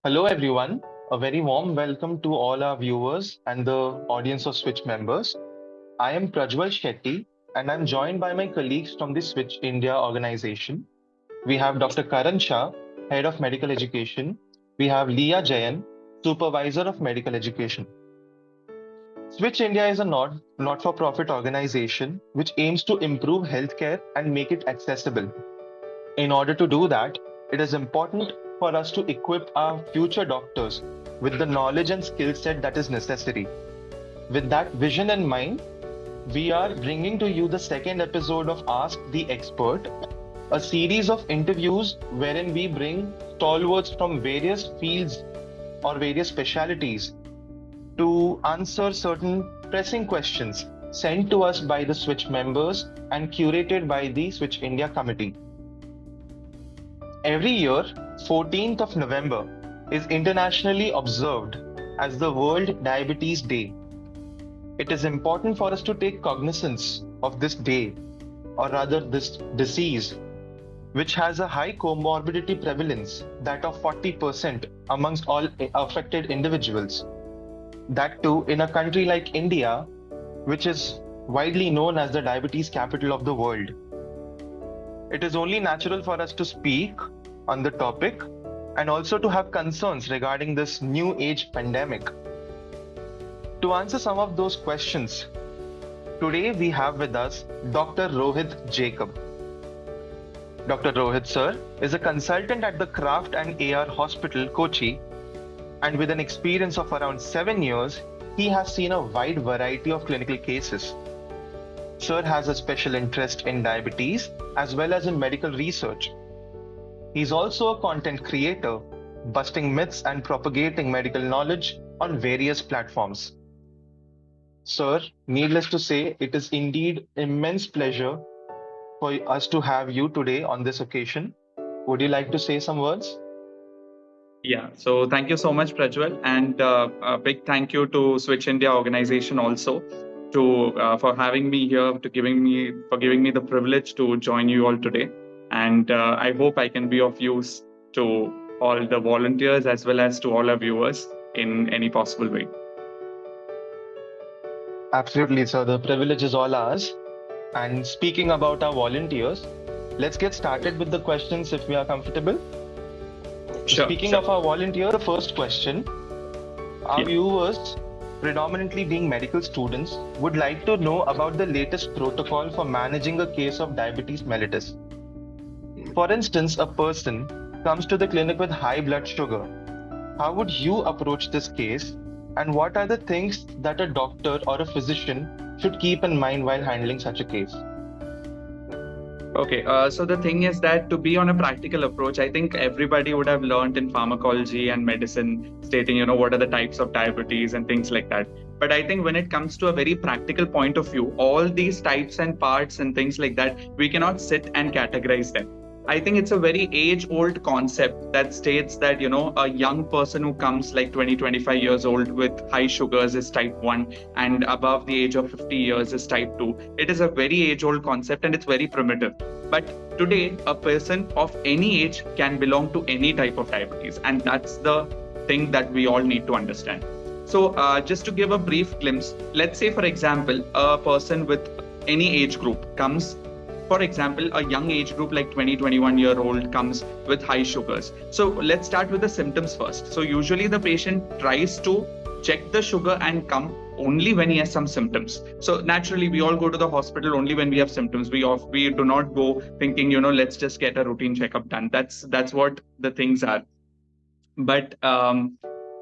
Hello, everyone. A very warm welcome to all our viewers and the audience of Switch members. I am Prajwal Shetty, and I'm joined by my colleagues from the Switch India organization. We have Dr. Karan Shah, Head of Medical Education. We have Leah Jayan, Supervisor of Medical Education. Switch India is a not-for-profit organization which aims to improve healthcare and make it accessible. In order to do that, it is important for us to equip our future doctors with the knowledge and skill set that is necessary. With that vision in mind, we are bringing to you the second episode of Ask the Expert, a series of interviews wherein we bring stalwarts from various fields or various specialities to answer certain pressing questions sent to us by the Switch members and curated by the Switch India committee. Every year, 14th of November is internationally observed as the World Diabetes Day. It is important for us to take cognizance of this day, or rather this disease, which has a high comorbidity prevalence, that of 40% amongst all affected individuals. That too in a country like India, which is widely known as the diabetes capital of the world. It is only natural for us to speak on the topic and also to have concerns regarding this new age pandemic. To answer some of those questions, today we have with us Dr. ROHIT Jacob. Dr. ROHIT sir is a consultant at the Kraft and AR Hospital, Kochi, and with an experience of around 7 years, he has seen a wide variety of clinical cases. Sir has a special interest in diabetes as well as in medical research. He's also a content creator, busting myths and propagating medical knowledge on various platforms. Sir, needless to say, it is indeed immense pleasure for us to have you today on this occasion. Would you like to say some words? Yeah, so thank you so much, Prajwal, and a big thank you to Switch India organization also for having me here, giving me the privilege to join you all today, and I hope I can be of use to all the volunteers as well as to all our viewers in any possible way. Absolutely, sir. The privilege is all ours. And speaking about our volunteers, let's get started with the questions if we are comfortable. Sure. Speaking of our volunteer, the first question, our viewers, predominantly being medical students, would like to know about the latest protocol for managing a case of diabetes mellitus. For instance, a person comes to the clinic with high blood sugar. How would you approach this case? And what are the things that a doctor or a physician should keep in mind while handling such a case? Okay, so the thing is that to be on a practical approach, I think everybody would have learned in pharmacology and medicine, stating, what are the types of diabetes and things like that. But I think when it comes to a very practical point of view, all these types and parts and things like that, we cannot sit and categorize them. I think it's a very age-old concept that states that, a young person who comes like 20, 25 years old with high sugars is type 1 and above the age of 50 years is type 2. It is a very age-old concept and it's very primitive. But today, a person of any age can belong to any type of diabetes. And that's the thing that we all need to understand. So just to give a brief glimpse, let's say, for example, a person with any age group comes. For example, a young age group like 20, 21-year-old comes with high sugars. So let's start with the symptoms first. So usually the patient tries to check the sugar and come only when he has some symptoms. So naturally, we all go to the hospital only when we have symptoms. We do not go thinking, let's just get a routine checkup done. That's what the things are. But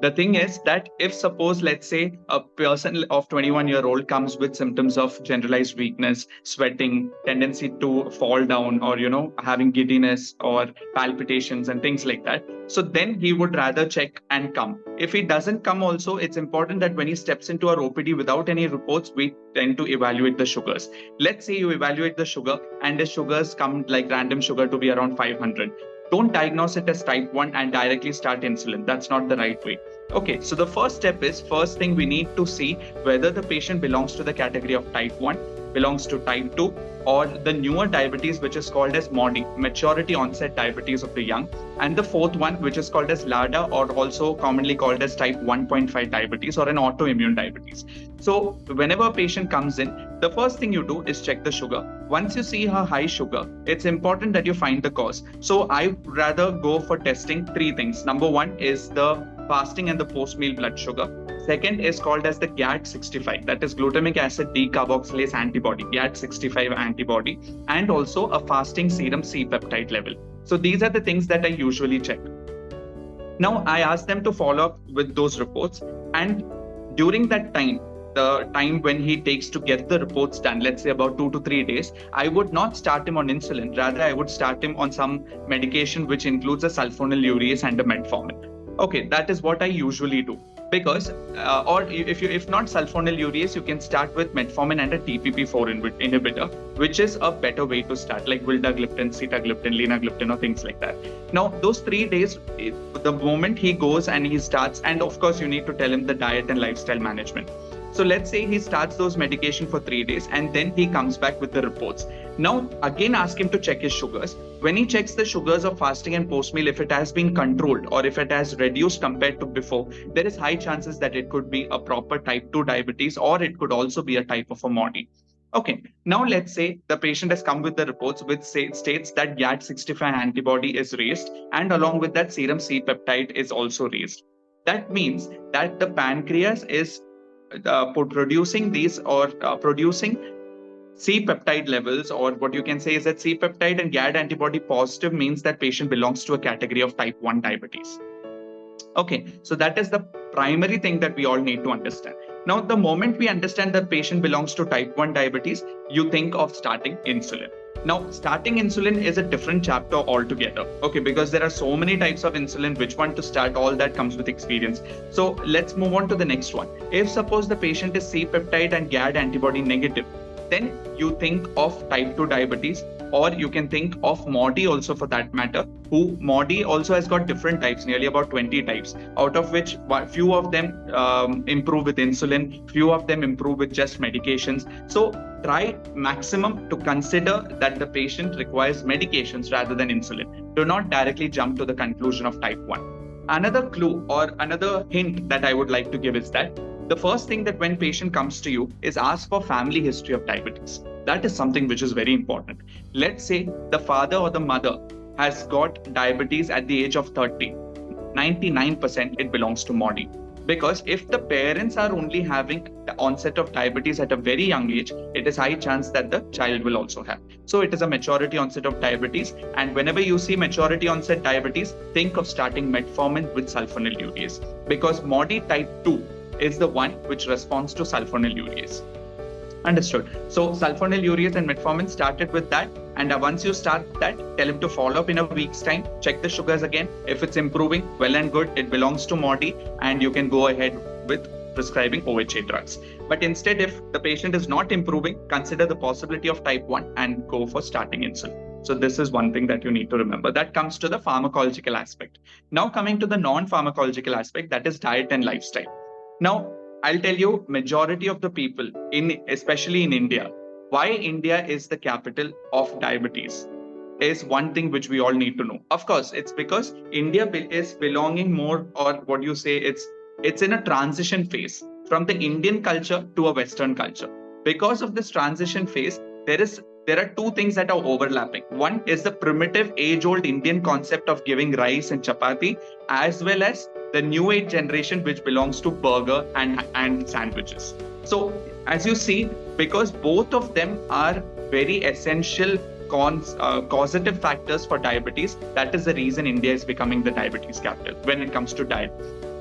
the thing is that if suppose, let's say, a person of 21-year-old comes with symptoms of generalized weakness, sweating, tendency to fall down, or, having giddiness or palpitations and things like that. So then he would rather check and come. If he doesn't come also, it's important that when he steps into our OPD without any reports, we tend to evaluate the sugars. Let's say you evaluate the sugar and the sugars come like random sugar to be around 500. Don't diagnose it as type 1 and directly start insulin. That's not the right way. Okay, so the first step is, first thing we need to see whether the patient belongs to the category of type 1, belongs to type 2, or the newer diabetes, which is called as MODY, maturity onset diabetes of the young, and the fourth one, which is called as LADA, or also commonly called as type 1.5 diabetes or an autoimmune diabetes. So whenever a patient comes in, the first thing you do is check the sugar. Once you see her high sugar, it's important that you find the cause. So I would rather go for testing three things. Number one is the fasting and the post-meal blood sugar. Second is called as the GAD65, that is glutamic acid decarboxylase antibody, GAD65 antibody, and also a fasting serum C-peptide level. So these are the things that I usually check. Now I ask them to follow up with those reports, and during that time, the time when he takes to get the reports done, let's say about 2 to 3 days, I would not start him on insulin. Rather, I would start him on some medication which includes a sulfonylurease and a metformin. Okay, that is what I usually do. Because, or if not sulfonylurease, you can start with metformin and a TPP4 inhibitor, which is a better way to start, like vildagliptin, sitagliptin, linagliptin, or things like that. Now, those 3 days, the moment he goes and he starts, and of course, you need to tell him the diet and lifestyle management. So let's say he starts those medication for 3 days and then he comes back with the reports. Now, again, ask him to check his sugars. When he checks the sugars of fasting and post-meal, if it has been controlled or if it has reduced compared to before, there is high chances that it could be a proper type 2 diabetes, or it could also be a type of a MODY. Okay, now let's say the patient has come with the reports which states that GAD65 antibody is raised, and along with that serum C-peptide is also raised. That means that the pancreas is producing these or producing C-peptide levels, or what you can say is that C-peptide and GAD antibody positive means that patient belongs to a category of type 1 diabetes. Okay, so that is the primary thing that we all need to understand. Now, the moment we understand that patient belongs to type 1 diabetes, you think of starting insulin. Now, starting insulin is a different chapter altogether, okay, because there are so many types of insulin, which one to start, all that comes with experience. So let's move on to the next one. If suppose the patient is C-peptide and GAD antibody negative, then you think of type 2 diabetes, or you can think of MODY also for that matter, who MODY also has got different types, nearly about 20 types, out of which few of them improve with insulin, few of them improve with just medications. So try maximum to consider that the patient requires medications rather than insulin. Do not directly jump to the conclusion of type 1. Another clue or another hint that I would like to give is that the first thing that when patient comes to you is ask for family history of diabetes. That is something which is very important. Let's say the father or the mother has got diabetes at the age of 30. 99% it belongs to MODY. Because if the parents are only having the onset of diabetes at a very young age, it is high chance that the child will also have. So it is a maturity onset of diabetes. And whenever you see maturity onset diabetes, think of starting metformin with sulfonylurease, because MODY type 2 is the one which responds to sulfonylurease. Understood. So sulfonylurease and metformin, started with that. And once you start that, tell him to follow up in a week's time, check the sugars again. If it's improving, well and good, it belongs to MODY, and you can go ahead with prescribing OHA drugs. But instead, if the patient is not improving, consider the possibility of type 1 and go for starting insulin. So this is one thing that you need to remember. That comes to the pharmacological aspect. Now coming to the non-pharmacological aspect, that is diet and lifestyle. Now, I'll tell you, majority of the people, especially in India, why India is the capital of diabetes is one thing which we all need to know. Of course, it's because India is belonging more, or what you say, it's in a transition phase from the Indian culture to a Western culture. Because of this transition phase, there are two things that are overlapping. One is the primitive age-old Indian concept of giving rice and chapati, as well as the new age generation which belongs to burger and sandwiches. So as you see, because both of them are very essential causative factors for diabetes, that is the reason India is becoming the diabetes capital when it comes to diet.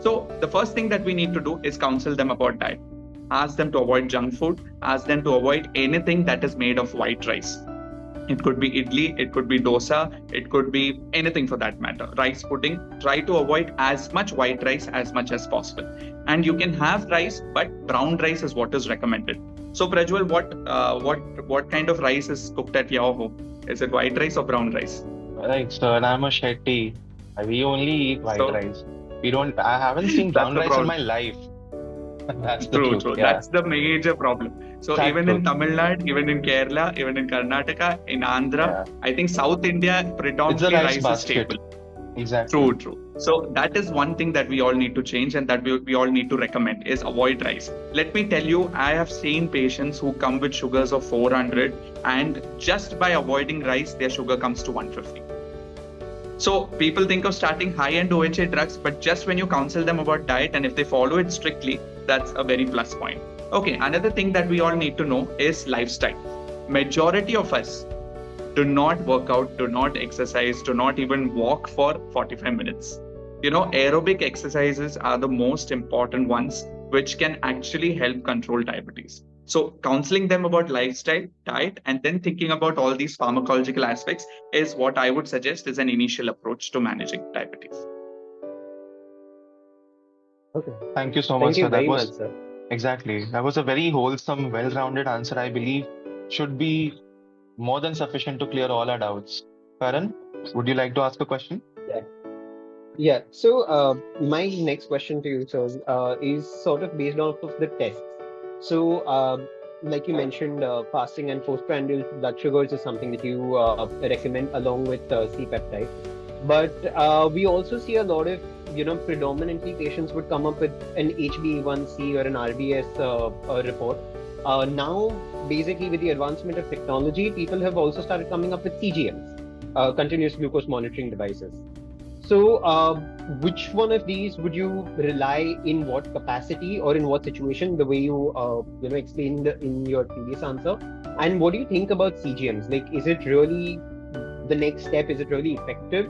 So the first thing that we need to do is counsel them about diet. Ask them to avoid junk food, ask them to avoid anything that is made of white rice. It could be idli, it could be dosa, it could be anything for that matter. Rice pudding, try to avoid as much white rice as much as possible. And you can have rice, but brown rice is what is recommended. So Prajwal, what kind of rice is cooked at your home? Is it white rice or brown rice? Right, sir, and I'm a Shetty. We only eat white rice. I haven't seen That's brown the rice in my problem. life. That's the True, truth. true. Yeah, That's the major problem. So sad even in truth. Tamil Nadu, even in Kerala, even in Karnataka, in Andhra, Yeah, I think South India it's a predominantly rice rice is basket. staple. Exactly. True, true. So that is one thing that we all need to change and that we all need to recommend is avoid rice. Let me tell you, I have seen patients who come with sugars of 400 and just by avoiding rice, their sugar comes to 150. So people think of starting high-end OHA drugs, but just when you counsel them about diet and if they follow it strictly, that's a very plus point. Okay, another thing that we all need to know is lifestyle. Majority of us do not work out, do not exercise, do not even walk for 45 minutes. Aerobic exercises are the most important ones, which can actually help control diabetes. So, counseling them about lifestyle, diet, and then thinking about all these pharmacological aspects is what I would suggest is an initial approach to managing diabetes. Okay. Thank you so much, Thank you sir. That very much, was sir. exactly. That was a very wholesome, well-rounded answer. I believe should be more than sufficient to clear all our doubts. Karan, would you like to ask a question? Yeah. Yeah. So, my next question to you, sir, is sort of based off of the tests. So, like you mentioned, fasting and postprandial blood sugars is something that you recommend along with C-peptide. But we also see a lot of, predominantly patients would come up with an HbA1c or an RBS report. Now, basically, with the advancement of technology, people have also started coming up with CGMs, continuous glucose monitoring devices. So, which one of these would you rely in what capacity or in what situation? The way you explained in your previous answer, and what do you think about CGMs? Like, is it really the next step? Is it really effective?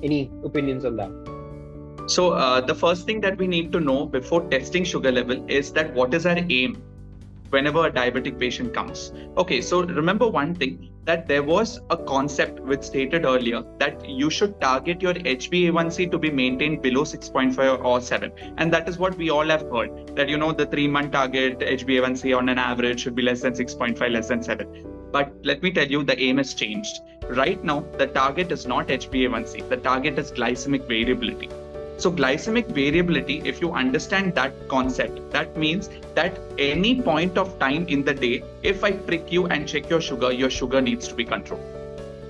Any opinions on that? So, the first thing that we need to know before testing sugar level is that what is our aim whenever a diabetic patient comes. Okay, so remember one thing, that there was a concept which stated earlier that you should target your HbA1c to be maintained below 6.5 or 7. And that is what we all have heard, that the 3-month target HbA1c on an average should be less than 6.5, less than 7. But let me tell you, the aim has changed. Right now, the target is not HbA1c, the target is glycemic variability. So glycemic variability, if you understand that concept, that means that any point of time in the day, if I prick you and check your sugar needs to be controlled.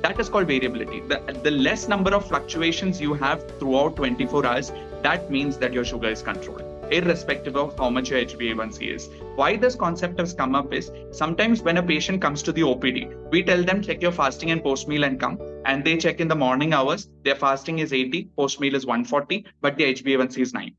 That is called variability. The less number of fluctuations you have throughout 24 hours, that means that your sugar is controlled, irrespective of how much your HbA1c is. Why this concept has come up is, sometimes when a patient comes to the OPD, we tell them check your fasting and post meal and come, and they check in the morning hours, their fasting is 80, post meal is 140, but the HbA1c is 9.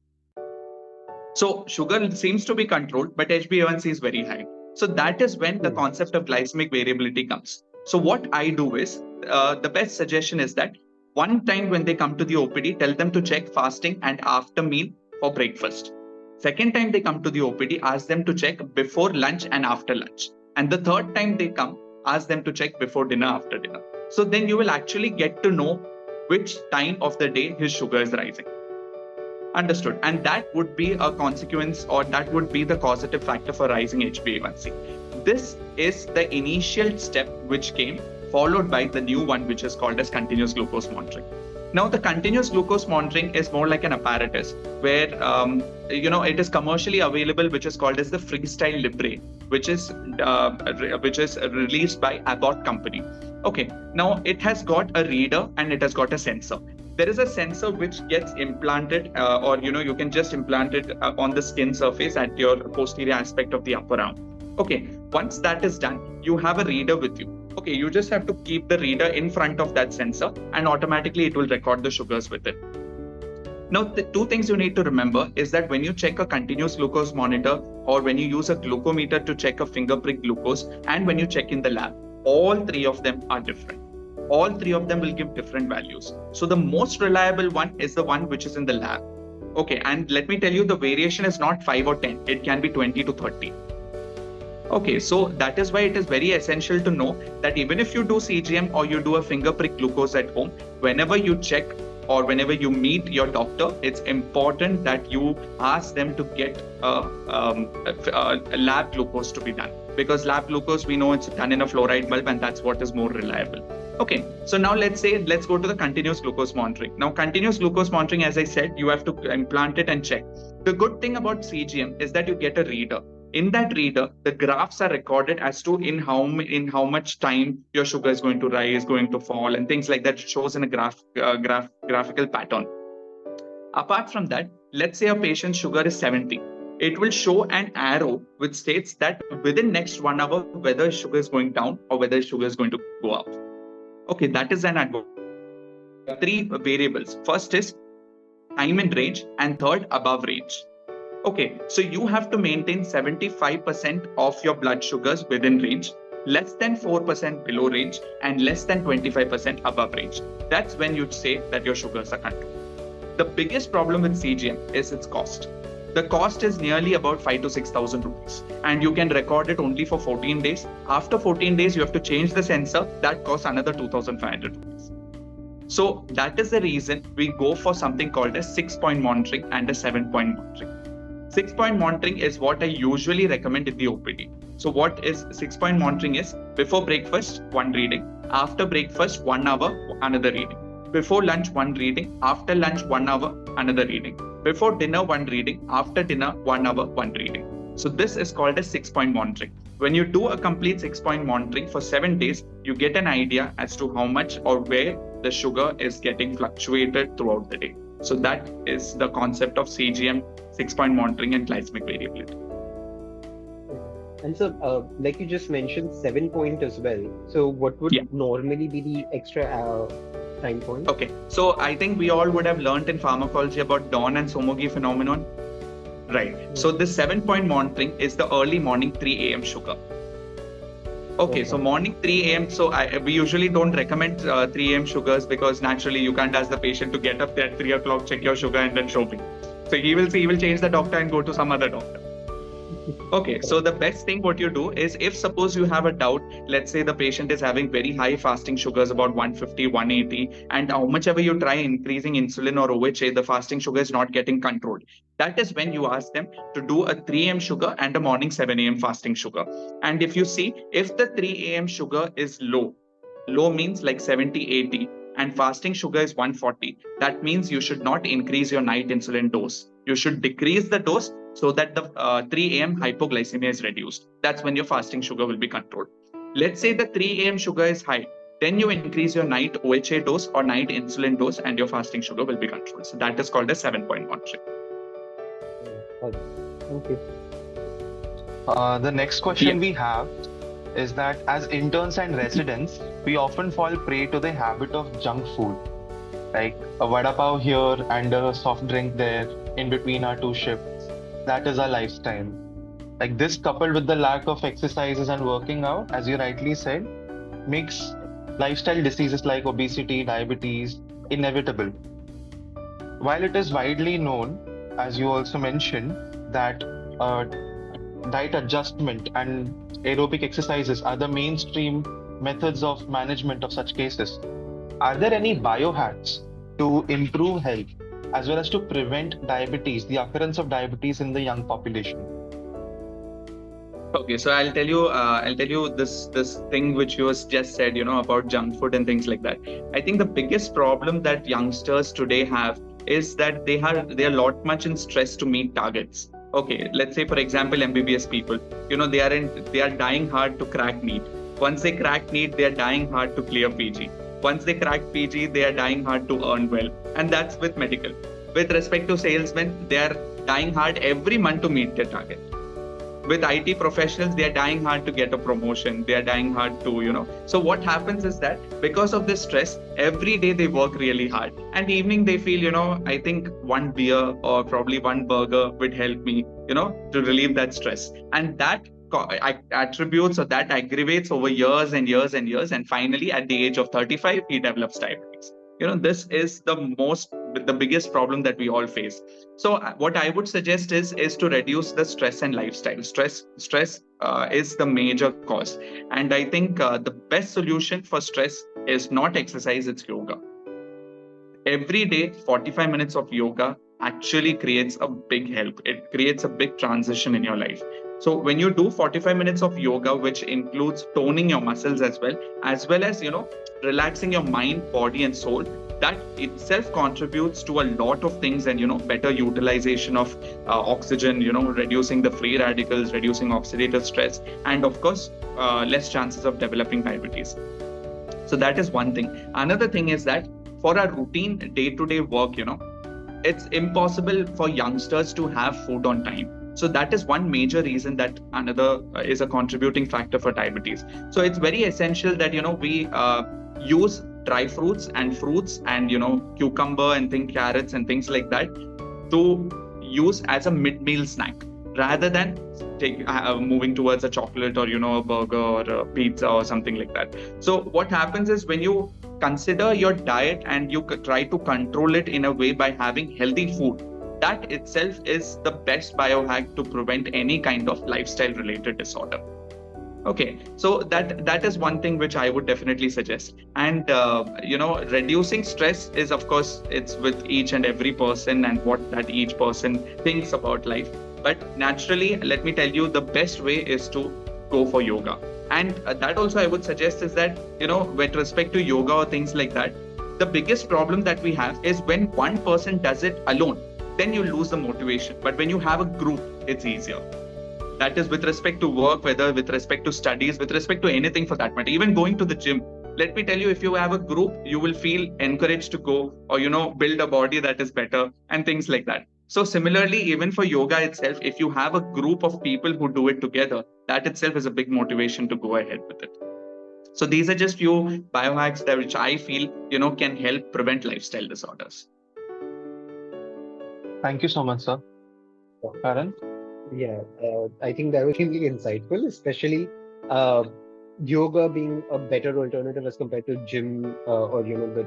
So sugar seems to be controlled, but HbA1c is very high. So that is when the concept of glycemic variability comes. So what I do is, the best suggestion is that one time when they come to the OPD, tell them to check fasting and after meal for breakfast. Second time they come to the OPD, ask them to check before lunch and after lunch. And the third time they come, ask them to check before dinner, after dinner. So then you will actually get to know which time of the day his sugar is rising. Understood. And that would be a consequence, or that would be the causative factor for rising HbA1c. This is the initial step which came, followed by the new one, which is called as continuous glucose monitoring. Now, the continuous glucose monitoring is more like an apparatus where, it is commercially available, which is called as the Freestyle Libre, which is released by Abbott company. Okay, now it has got a reader and it has got a sensor. There is a sensor which gets implanted, or you can just implant it on the skin surface at your posterior aspect of the upper arm. Okay, once that is done, you have a reader with you. Okay, you just have to keep the reader in front of that sensor and automatically it will record the sugars with it. Now, the two things you need to remember is that when you check a continuous glucose monitor, or when you use a glucometer to check a finger prick glucose, and when you check in the lab, all three of them are different. All three of them will give different values. So the most reliable one is the one which is in the lab. Okay, and let me tell you, the variation is not 5 or 10, it can be 20 to 30. Okay, so that is why it is very essential to know that even if you do CGM or you do a finger prick glucose at home, whenever you check or whenever you meet your doctor, it's important that you ask them to get a lab glucose to be done. Because lab glucose, we know it's done in a fluoride bulb and that's what is more reliable. Okay, so now let's go to the continuous glucose monitoring. Now, continuous glucose monitoring, as I said, you have to implant it and check. The good thing about CGM is that you get a reader. In that reader, the graphs are recorded as to in how much time your sugar is going to rise, going to fall, and things like that. It shows in a graphical pattern. Apart from that, let's say a patient's sugar is 70. It will show an arrow which states that within next 1 hour, whether sugar is going down or whether sugar is going to go up. Okay, that is an advantage. Three variables. First is time in range, and third, above range. Okay, so you have to maintain 75% of your blood sugars within range, less than 4% below range, and less than 25% above range. That's when you'd say that your sugars are controlled. The biggest problem with CGM is its cost. The cost is nearly about 5,000 to 6,000 rupees, and you can record it only for 14 days. After 14 days, you have to change the sensor. That costs another 2,500 rupees. So that is the reason we go for something called a 6-point monitoring and a 7-point monitoring. 6-point monitoring is what I usually recommend in the OPD. So what is 6-point monitoring is before breakfast, one reading. After breakfast, 1 hour, another reading. Before lunch, one reading. After lunch, 1 hour, another reading. Before dinner, one reading. After dinner, 1 hour, one reading. So this is called a 6-point monitoring. When you do a complete 6-point monitoring for 7 days, you get an idea as to how much or where the sugar is getting fluctuated throughout the day. So that is the concept of CGM, 6-point monitoring and glycemic variability. And so, like you just mentioned, 7-point as well. So what would normally be the extra time point? Okay, so I think we all would have learned in pharmacology about Dawn and Somogi phenomenon. Right. So this 7-point monitoring is the early morning 3 a.m. sugar. Okay, so morning 3 a.m. So we usually don't recommend 3 a.m. sugars because naturally you can't ask the patient to get up at 3 o'clock, check your sugar and then show me. So he will change the doctor and go to some other doctor. Okay, so the best thing what you do is if suppose you have a doubt, let's say the patient is having very high fasting sugars about 150, 180, and how much ever you try increasing insulin or OHA, the fasting sugar is not getting controlled. That is when you ask them to do a 3 a.m. sugar and a morning 7 a.m. fasting sugar. And if you see, if the 3 a.m. sugar is low means like 70, 80, and fasting sugar is 140, that means you should not increase your night insulin dose. You should decrease the dose so that the 3 a.m. hypoglycemia is reduced. That's when your fasting sugar will be controlled. Let's say the 3 a.m. sugar is high. Then you increase your night OHA dose or night insulin dose and your fasting sugar will be controlled. So that is called a 7-point monitoring. Thank you. The next question we have is that as interns and residents, we often fall prey to the habit of junk food, like a vada pav here and a soft drink there in between our two shifts. That is our lifestyle. Like this, coupled with the lack of exercises and working out, as you rightly said, makes lifestyle diseases like obesity, diabetes inevitable. While it is widely known, as you also mentioned, that diet adjustment and aerobic exercises are the mainstream methods of management of such cases, are there any biohacks to improve health as well as to prevent diabetes, the occurrence of diabetes in the young population? Okay, so I'll tell you this thing which you just said, about junk food and things like that. I think the biggest problem that youngsters today have is that they are a lot much in stress to meet targets. Okay, let's say for example MBBS people, they are dying hard to crack NEET. Once they crack NEET, they are dying hard to clear PG. Once they crack PG, they are dying hard to earn well, and that's with medical. With respect to salesmen, they are dying hard every month to meet their target. With IT professionals, they are dying hard to get a promotion. They are dying hard to, So what happens is that because of this stress, every day they work really hard. And evening they feel, I think one beer or probably one burger would help me, to relieve that stress. And that attributes or that aggravates over years and years and years. And finally, at the age of 35, he develops diabetes. This is the biggest problem that we all face. So what I would suggest is to reduce the stress and lifestyle. Stress is the major cause. And I think the best solution for stress is not exercise, it's yoga. Every day, 45 minutes of yoga actually creates a big help. It creates a big transition in your life. So when you do 45 minutes of yoga, which includes toning your muscles as well as, relaxing your mind, body, and soul, that itself contributes to a lot of things, and better utilization of oxygen, reducing the free radicals, reducing oxidative stress, and of course less chances of developing diabetes. So that is one thing. Another thing is that for our routine day-to-day work, it's impossible for youngsters to have food on time. So that is one major reason that another is a contributing factor for diabetes. So it's very essential that we use dry fruits and fruits and cucumber and carrots and things like that to use as a mid-meal snack, rather than moving towards a chocolate or a burger or a pizza or something like that. So what happens is, when you consider your diet and you try to control it in a way by having healthy food, that itself is the best biohack to prevent any kind of lifestyle related disorder. Okay, so that is one thing which I would definitely suggest. And reducing stress is, of course, it's with each and every person and what that each person thinks about life. But naturally, let me tell you, the best way is to go for yoga. And that also I would suggest is that, with respect to yoga or things like that, the biggest problem that we have is when one person does it alone, then you lose the motivation. But when you have a group, it's easier. That is with respect to work, whether with respect to studies, with respect to anything for that matter, even going to the gym. Let me tell you, if you have a group, you will feel encouraged to go, or, build a body that is better and things like that. So similarly, even for yoga itself, if you have a group of people who do it together, that itself is a big motivation to go ahead with it. So these are just few biohacks that which I feel, can help prevent lifestyle disorders. Thank you so much, sir. Karan? Yeah, I think that was really insightful, especially yoga being a better alternative as compared to gym or the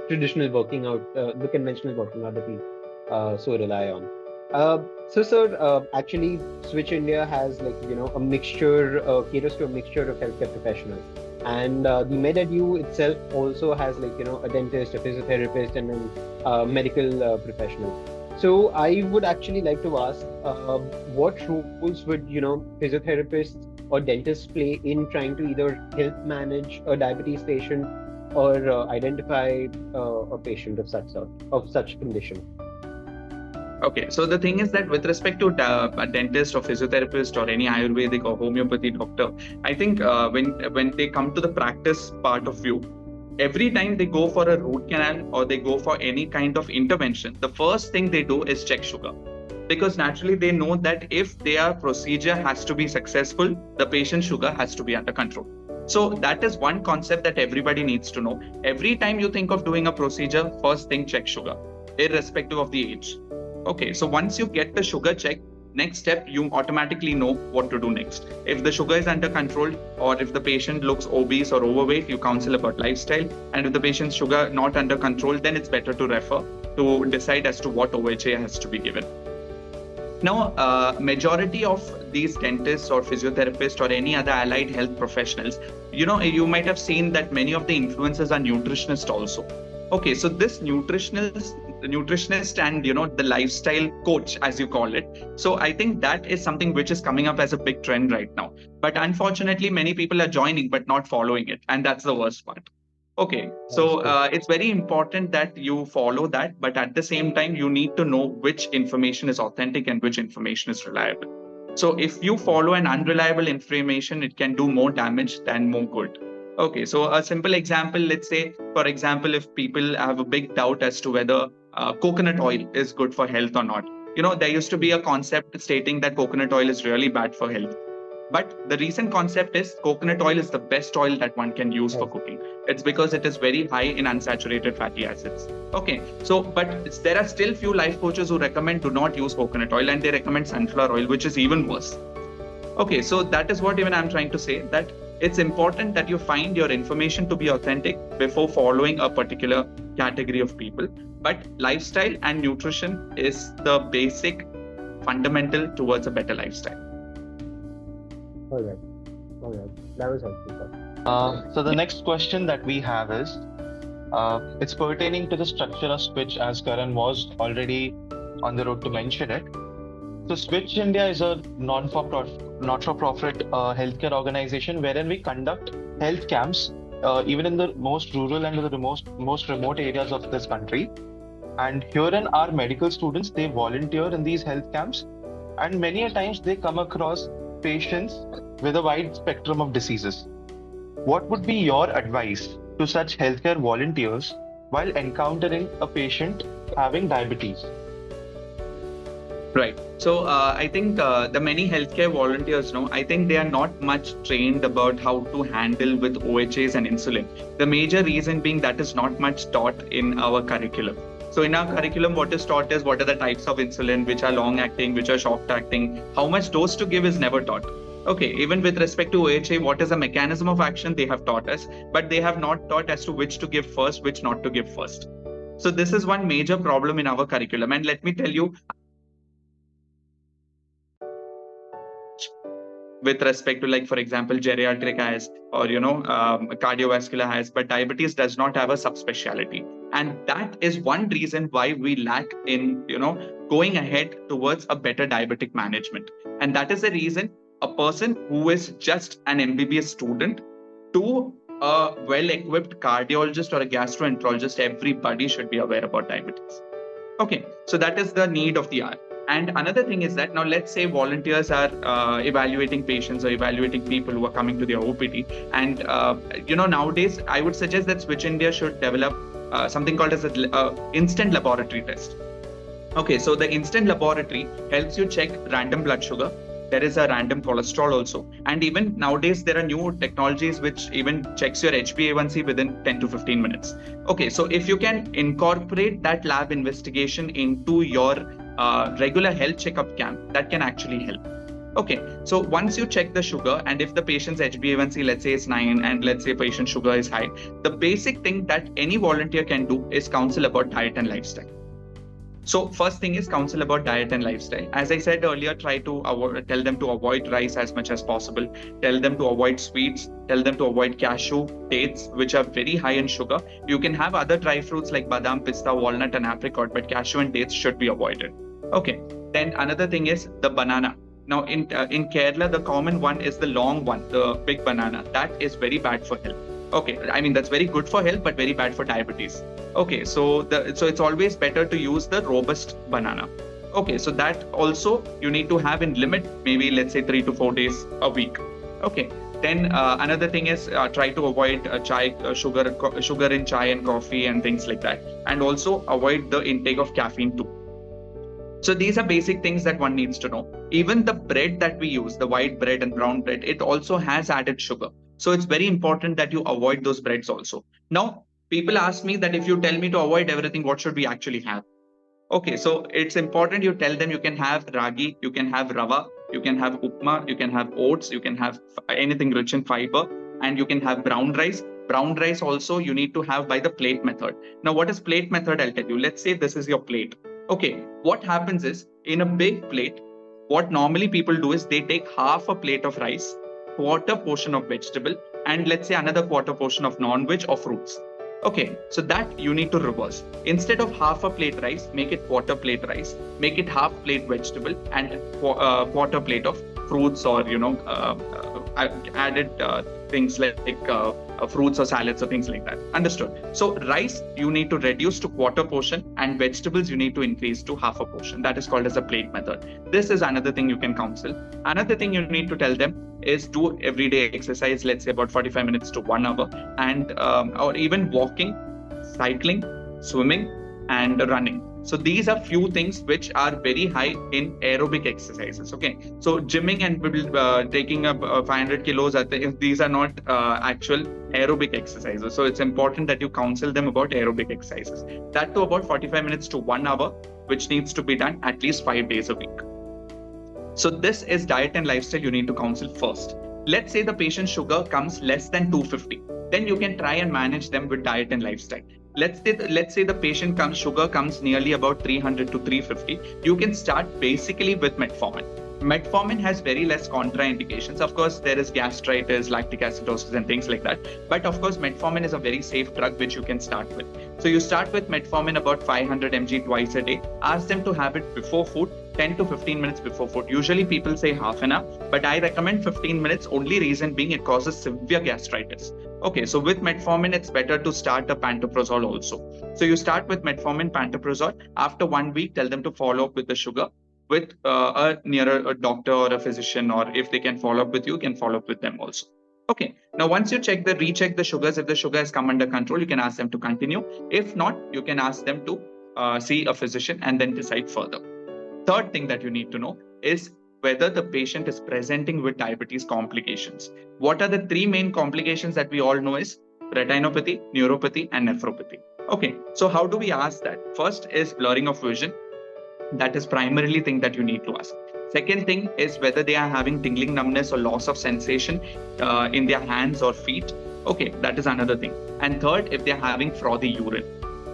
traditional working out, the conventional working out that we so rely on. So, sir, actually, Switch India has a mixture, caters to a mixture of healthcare professionals, and the MedEdu itself also has a dentist, a physiotherapist, and then medical professionals. So I would actually like to ask, what roles would physiotherapists or dentists play in trying to either help manage a diabetes patient or identify a patient of such condition? Okay, so the thing is that with respect to a dentist or physiotherapist or any Ayurvedic or homeopathy doctor, I think when they come to the practice part of view, every time they go for a root canal or they go for any kind of intervention, the first thing they do is check sugar. Because naturally they know that if their procedure has to be successful, the patient's sugar has to be under control. So that is one concept that everybody needs to know. Every time you think of doing a procedure, first thing, check sugar, irrespective of the age. Okay, so once you get the sugar check, next step, you automatically know what to do next. If the sugar is under control, or if the patient looks obese or overweight, you counsel about lifestyle. And if the patient's sugar not under control, then it's better to refer to decide as to what OHA has to be given. Now, majority of these dentists or physiotherapists or any other allied health professionals, you might have seen that many of the influencers are nutritionists also. Okay, so this nutritionist and the lifestyle coach, as you call it. So I think that is something which is coming up as a big trend right now. But unfortunately, many people are joining but not following it, and that's the worst part. Okay, so it's very important that you follow that, but at the same time, you need to know which information is authentic and which information is reliable. So if you follow an unreliable information, it can do more damage than more good. Okay, so a simple example, let's say, for example, if people have a big doubt as to whether coconut oil is good for health or not. There used to be a concept stating that coconut oil is really bad for health. But the recent concept is coconut oil is the best oil that one can use for cooking. It's because it is very high in unsaturated fatty acids. Okay, so but there are still few life coaches who recommend do not use coconut oil, and they recommend sunflower oil, which is even worse. Okay, so that is what even I'm trying to say, that it's important that you find your information to be authentic before following a particular category of people. But lifestyle and nutrition is the basic fundamental towards a better lifestyle. All right. That was helpful. So the next question that we have is, it's pertaining to the structure of Switch, as Karan was already on the road to mention it. So Switch India is a not-for-profit healthcare organization wherein we conduct health camps even in the most rural and the most remote areas of this country. And herein our medical students, they volunteer in these health camps, and many a times they come across patients with a wide spectrum of diseases. What would be your advice to such healthcare volunteers while encountering a patient having diabetes? Right. So I think the many healthcare volunteers, I think they are not much trained about how to handle with OHAs and insulin. The major reason being that is not much taught in our curriculum. So in our curriculum, what is taught is what are the types of insulin, which are long acting, which are short acting, how much dose to give is never taught. Okay, even with respect to OHA, what is the mechanism of action they have taught us, but they have not taught as to which to give first, which not to give first. So this is one major problem in our curriculum. And let me tell you, with respect to, like, for example, geriatric has, or cardiovascular has, but diabetes does not have a subspecialty. And that is one reason why we lack in going ahead towards a better diabetic management. And that is the reason a person who is just an MBBS student to a well-equipped cardiologist or a gastroenterologist, everybody should be aware about diabetes. Okay, so that is the need of the hour. And another thing is that now let's say volunteers are evaluating patients or evaluating people who are coming to their OPD. And, nowadays, I would suggest that Switch India should develop something called as an instant laboratory test. Okay, so the instant laboratory helps you check random blood sugar. There is a random cholesterol also. And even nowadays, there are new technologies which even checks your HbA1c within 10 to 15 minutes. Okay, so if you can incorporate that lab investigation into your regular health checkup camp, that can actually help. Okay, so once you check the sugar, and if the patient's HbA1c, let's say, is 9, and let's say patient sugar is high, the basic thing that any volunteer can do is counsel about diet and lifestyle. So first thing is counsel about diet and lifestyle. As I said earlier, try to tell them to avoid rice as much as possible. Tell them to avoid sweets. Tell them to avoid cashew, dates, which are very high in sugar. You can have other dry fruits like badam, pista, walnut, and apricot, but cashew and dates should be avoided. Okay. Then another thing is the banana. Now in Kerala, the common one is the long one, the big banana. That is very bad for health. Okay, I mean, that's very good for health, but very bad for diabetes. Okay, so it's always better to use the robust banana. Okay, so that also you need to have in limit, maybe let's say 3 to 4 days a week. Okay, then another thing is try to avoid sugar in chai and coffee and things like that, and also avoid the intake of caffeine too. So these are basic things that one needs to know. Even the bread that we use, the white bread and brown bread, it also has added sugar. So it's very important that you avoid those breads also. Now, people ask me that if you tell me to avoid everything, what should we actually have? Okay, so it's important you tell them you can have ragi, you can have rava, you can have upma, you can have oats, you can have anything rich in fiber, and you can have brown rice. Brown rice also you need to have by the plate method. Now, what is plate method? I'll tell you. Let's say this is your plate. Okay, what happens is in a big plate, what normally people do is they take half a plate of rice, quarter portion of vegetable, and let's say another quarter portion of non-veg or fruits. Okay, so that you need to reverse. Instead of half a plate rice, make it quarter plate rice, make it half plate vegetable, and quarter plate of fruits or added things like fruits or salads or things like that. Understood? So rice you need to reduce to quarter portion, and vegetables you need to increase to half a portion. That is called as a plate method. This is another thing you can counsel. Another thing you need to tell them is do everyday exercise, let's say about 45 minutes to 1 hour, and or even walking, cycling, swimming, and running. So these are few things which are very high in aerobic exercises. Okay, so gymming and taking up 500 kilos, these are not actual aerobic exercises. So it's important that you counsel them about aerobic exercises. That to about 45 minutes to 1 hour, which needs to be done at least 5 days a week. So this is diet and lifestyle you need to counsel first. Let's say the patient's sugar comes less than 250. Then you can try and manage them with diet and lifestyle. Let's say the patient sugar comes nearly about 300 to 350. You can start basically with metformin. Metformin has very less contraindications. Of course, there is gastritis, lactic acidosis, and things like that. But of course, metformin is a very safe drug which you can start with. So you start with metformin about 500 mg twice a day. Ask them to have it before food, 10 to 15 minutes before food. Usually people say half an hour, but I recommend 15 minutes, only reason being it causes severe gastritis. Okay, so with metformin, it's better to start a pantoprazole also. So you start with metformin, pantoprazole. After 1 week, tell them to follow up with the sugar with a doctor or a physician, or if they can follow up with you, can follow up with them also. Okay, now once you recheck the sugars, if the sugar has come under control, you can ask them to continue. If not, you can ask them to see a physician and then decide further. Third thing that you need to know is whether the patient is presenting with diabetes complications. What are the three main complications that we all know is retinopathy, neuropathy, and nephropathy. Okay, so how do we ask that? First is blurring of vision. That is primarily thing that you need to ask. Second thing is whether they are having tingling, numbness, or loss of sensation in their hands or feet. Okay, that is another thing. And third, if they are having frothy urine.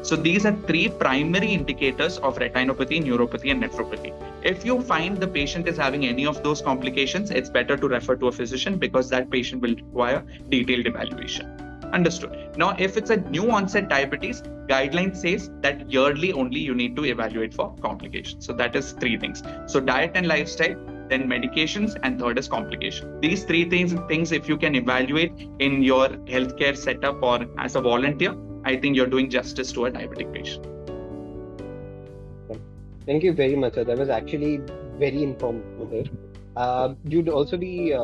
So these are three primary indicators of retinopathy, neuropathy, and nephropathy. If you find the patient is having any of those complications, it's better to refer to a physician because that patient will require detailed evaluation. Understood. Now, if it's a new onset diabetes, guideline says that yearly only you need to evaluate for complications. So that is three things. So diet and lifestyle, then medications, and third is complication. These three things, if you can evaluate in your healthcare setup or as a volunteer, I think you're doing justice to a diabetic patient. Thank you very much, sir. That was actually very informative. You'd also be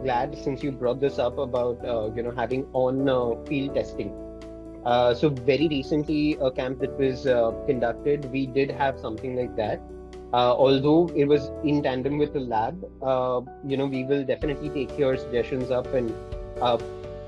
glad, since you brought this up about having on field testing. So very recently, a camp that was conducted, we did have something like that. Although it was in tandem with the lab, we will definitely take your suggestions up and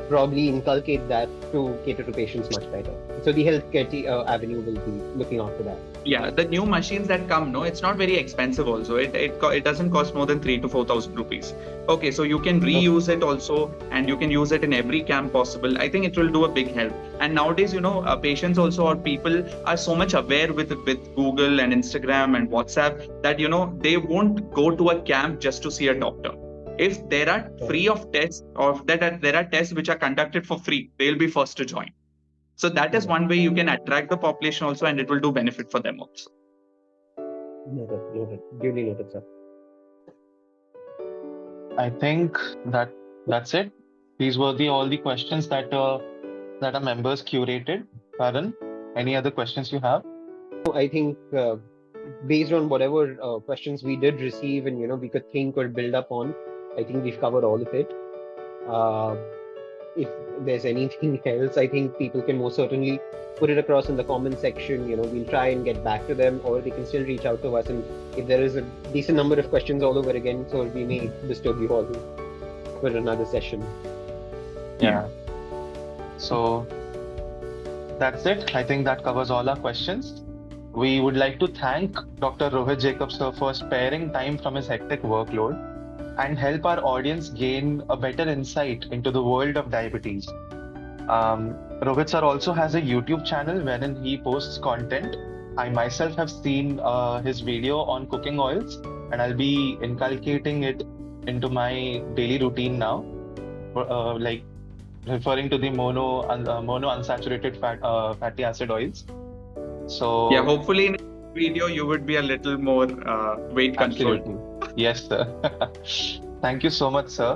probably inculcate that to cater to patients much better. So the healthcare avenue will be looking after that. Yeah, the new machines that come, no, it's not very expensive also. It doesn't cost more than 3,000 to 4,000 rupees. Okay, so you can reuse it also, and you can use it in every camp possible. I think it will do a big help. And nowadays, patients also, or people are so much aware with Google and Instagram and WhatsApp that, they won't go to a camp just to see a doctor. If there are free of tests, or that there are tests which are conducted for free, they'll be first to join. So that is one way you can attract the population also, and it will do benefit for them also. Noted. Duly noted, sir. I think that's it. These were all the questions that our members curated. Karan, any other questions you have? I think based on whatever questions we did receive and we could think or build up on, I think we've covered all of it. If there's anything else, I think people can most certainly put it across in the comment section. We'll try and get back to them, or they can still reach out to us. And if there is a decent number of questions all over again, so we may disturb you all for another session. Yeah. So that's it. I think that covers all our questions. We would like to thank Dr. Rohit Jacobs sir for sparing time from his hectic workload and help our audience gain a better insight into the world of diabetes. Rohit sir also has a YouTube channel wherein he posts content. I myself have seen his video on cooking oils, and I'll be inculcating it into my daily routine now, like referring to the mono unsaturated fatty acid oils. So yeah, hopefully in the video you would be a little more weight controlled. Absolutely. Yes, sir. Thank you so much, sir.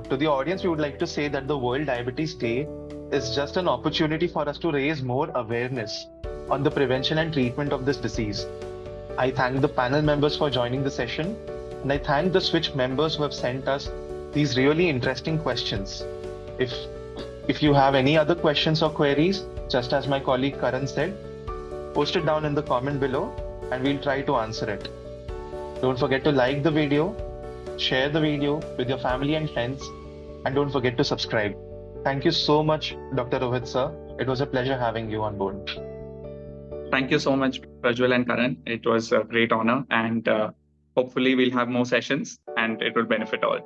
To the audience, we would like to say that the World Diabetes Day is just an opportunity for us to raise more awareness on the prevention and treatment of this disease. I thank the panel members for joining the session, and I thank the Switch members who have sent us these really interesting questions. If you have any other questions or queries, just as my colleague Karan said, post it down in the comment below and we'll try to answer it. Don't forget to like the video, share the video with your family and friends, and don't forget to subscribe. Thank you so much, Dr. Rohit sir. It was a pleasure having you on board. Thank you so much, Prajwal and Karan. It was a great honor, and hopefully we'll have more sessions and it will benefit all.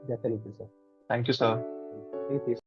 Definitely, sir. Thank you, sir. Thank you.